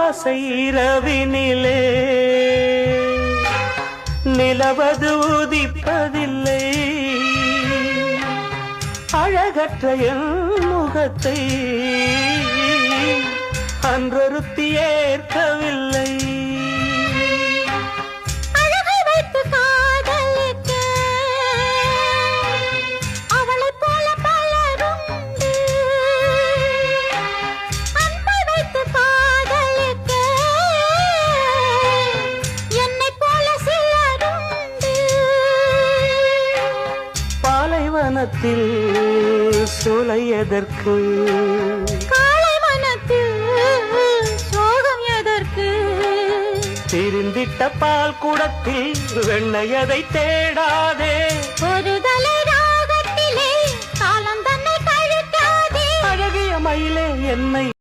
ஆசை இரவினிலே நிலவது உதிப்பதில்லை. அழகற்ற என் முகத்தை அன்றொருத்தி ஏற்கவில்லை. அழகை வைத்து காதலிக்க அவளைப் போல பலருண்டு. அன்பை வைத்து காதலிக்க என்னைப் போல சிலருண்டு. பாலைவனத்தில் சூளை எதற்கு? காலை மனத்தில் சோகம் எதற்கு? திரிந்திட்ட பால் குடத்தில் வெண்ணையதை தேடாதே. ஒரு தலை ராகத்திலே காலம் தன்னை கழிக்காதே. அழகிய மயிலே என்னை